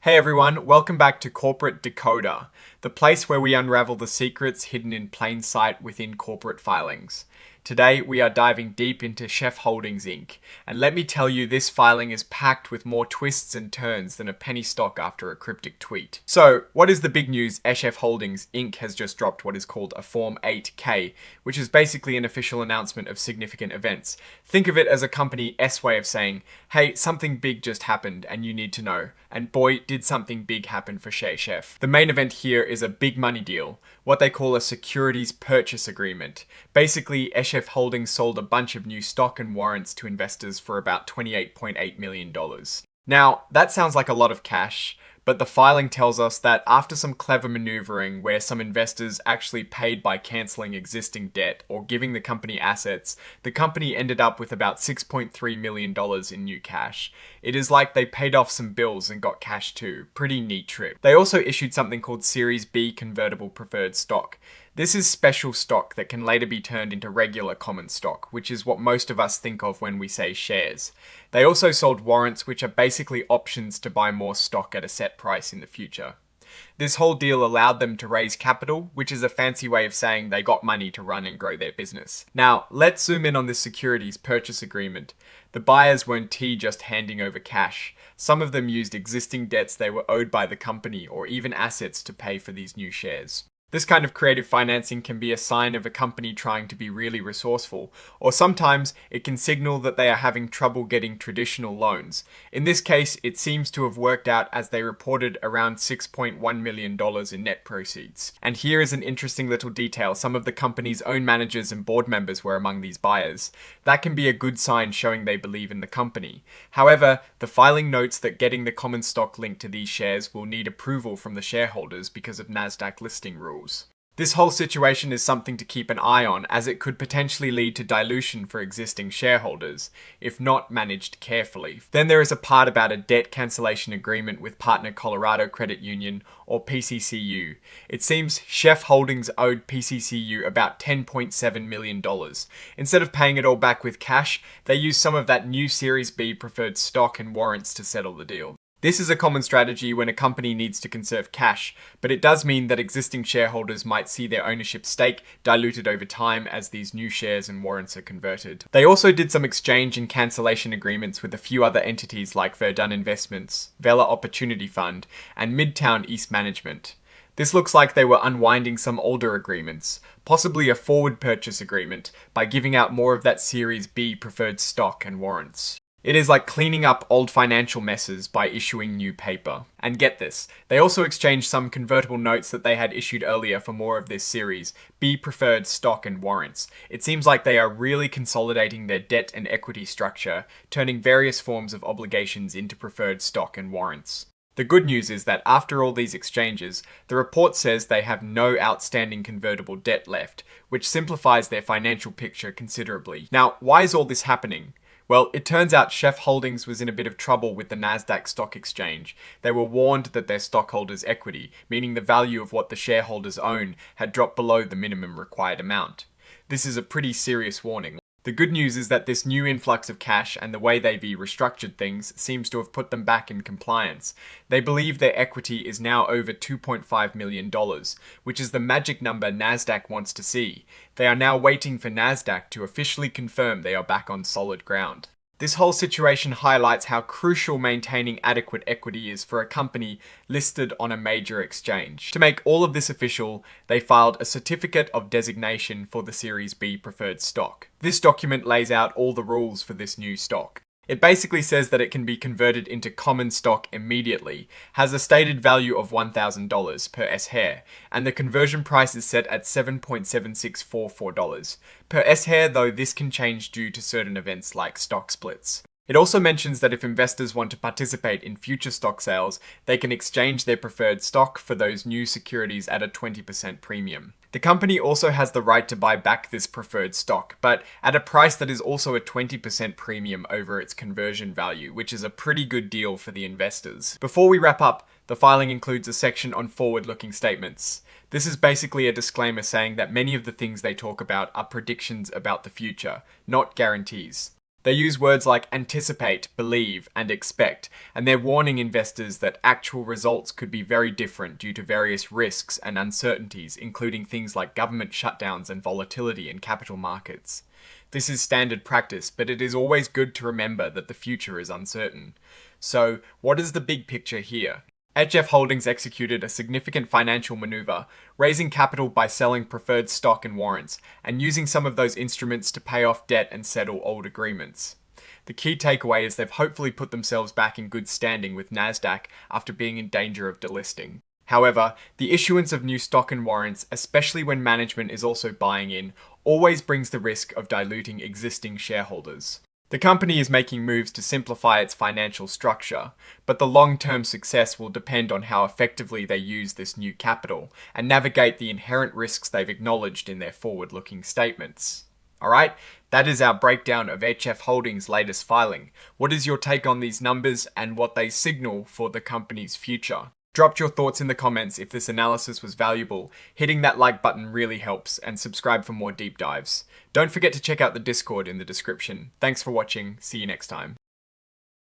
Hey everyone, welcome back to Corporate Decoder, the place where we unravel the secrets hidden in plain sight within corporate filings. Today we are diving deep into SHF Holdings Inc. And let me tell you, this filing is packed with more twists and turns than a penny stock after a cryptic tweet. So, what is the big news? SHF Holdings Inc. has just dropped what is called a Form 8K, which is basically an official announcement of significant events. Think of it as a Company S way of saying, hey, something big just happened and you need to know. And boy, did something big happen for SHF. The main event here is a big money deal, what they call a securities purchase agreement. Basically, SHF Holdings sold a bunch of new stock and warrants to investors for about $28.8 million. Now, that sounds like a lot of cash, but the filing tells us that after some clever maneuvering where some investors actually paid by cancelling existing debt or giving the company assets, the company ended up with about $6.3 million in new cash. It is like they paid off some bills and got cash too. Pretty neat trip. They also issued something called Series B convertible preferred stock. This is special stock that can later be turned into regular common stock, which is what most of us think of when we say shares. They also sold warrants, which are basically options to buy more stock at a set price in the future. This whole deal allowed them to raise capital, which is a fancy way of saying they got money to run and grow their business. Now, let's zoom in on this securities purchase agreement. The buyers weren't just handing over cash. Some of them used existing debts they were owed by the company or even assets to pay for these new shares. This kind of creative financing can be a sign of a company trying to be really resourceful, or sometimes it can signal that they are having trouble getting traditional loans. In this case, it seems to have worked out as they reported around $6.1 million in net proceeds. And here is an interesting little detail: some of the company's own managers and board members were among these buyers. That can be a good sign showing they believe in the company. However, the filing notes that getting the common stock linked to these shares will need approval from the shareholders because of NASDAQ listing rules. This whole situation is something to keep an eye on, as it could potentially lead to dilution for existing shareholders, if not managed carefully. Then there is a part about a debt cancellation agreement with Partner Colorado Credit Union, or PCCU. It seems SHF Holdings owed PCCU about $10.7 million. Instead of paying it all back with cash, they used some of that new Series B preferred stock and warrants to settle the deal. This is a common strategy when a company needs to conserve cash, but it does mean that existing shareholders might see their ownership stake diluted over time as these new shares and warrants are converted. They also did some exchange and cancellation agreements with a few other entities like Verdun Investments, Vela Opportunity Fund, and Midtown East Management. This looks like they were unwinding some older agreements, possibly a forward purchase agreement, by giving out more of that Series B preferred stock and warrants. It is like cleaning up old financial messes by issuing new paper. And get this, they also exchanged some convertible notes that they had issued earlier for more of this Series B preferred stock and warrants. It seems like they are really consolidating their debt and equity structure, turning various forms of obligations into preferred stock and warrants. The good news is that after all these exchanges, the report says they have no outstanding convertible debt left, which simplifies their financial picture considerably. Now, why is all this happening? Well, it turns out SHF Holdings was in a bit of trouble with the NASDAQ stock exchange. They were warned that their stockholders' equity, meaning the value of what the shareholders own, had dropped below the minimum required amount. This is a pretty serious warning. The good news is that this new influx of cash and the way they've restructured things seems to have put them back in compliance. They believe their equity is now over $2.5 million, which is the magic number NASDAQ wants to see. They are now waiting for NASDAQ to officially confirm they are back on solid ground. This whole situation highlights how crucial maintaining adequate equity is for a company listed on a major exchange. To make all of this official, they filed a certificate of designation for the Series B preferred stock. This document lays out all the rules for this new stock. It basically says that it can be converted into common stock immediately, has a stated value of $1,000 per S-share, and the conversion price is set at $7.7644. Per S-share, though this can change due to certain events like stock splits. It also mentions that if investors want to participate in future stock sales, they can exchange their preferred stock for those new securities at a 20% premium. The company also has the right to buy back this preferred stock, but at a price that is also a 20% premium over its conversion value, which is a pretty good deal for the investors. Before we wrap up, the filing includes a section on forward-looking statements. This is basically a disclaimer saying that many of the things they talk about are predictions about the future, not guarantees. They use words like anticipate, believe, and expect, and they're warning investors that actual results could be very different due to various risks and uncertainties, including things like government shutdowns and volatility in capital markets. This is standard practice, but it is always good to remember that the future is uncertain. So, what is the big picture here? SHF Holdings executed a significant financial maneuver, raising capital by selling preferred stock and warrants, and using some of those instruments to pay off debt and settle old agreements. The key takeaway is they've hopefully put themselves back in good standing with Nasdaq after being in danger of delisting. However, the issuance of new stock and warrants, especially when management is also buying in, always brings the risk of diluting existing shareholders. The company is making moves to simplify its financial structure, but the long-term success will depend on how effectively they use this new capital and navigate the inherent risks they've acknowledged in their forward-looking statements. Alright, that is our breakdown of SHF Holdings' latest filing. What is your take on these numbers and what they signal for the company's future? Drop your thoughts in the comments if this analysis was valuable. Hitting that like button really helps, and subscribe for more deep dives. Don't forget to check out the Discord in the description. Thanks for watching. See you next time.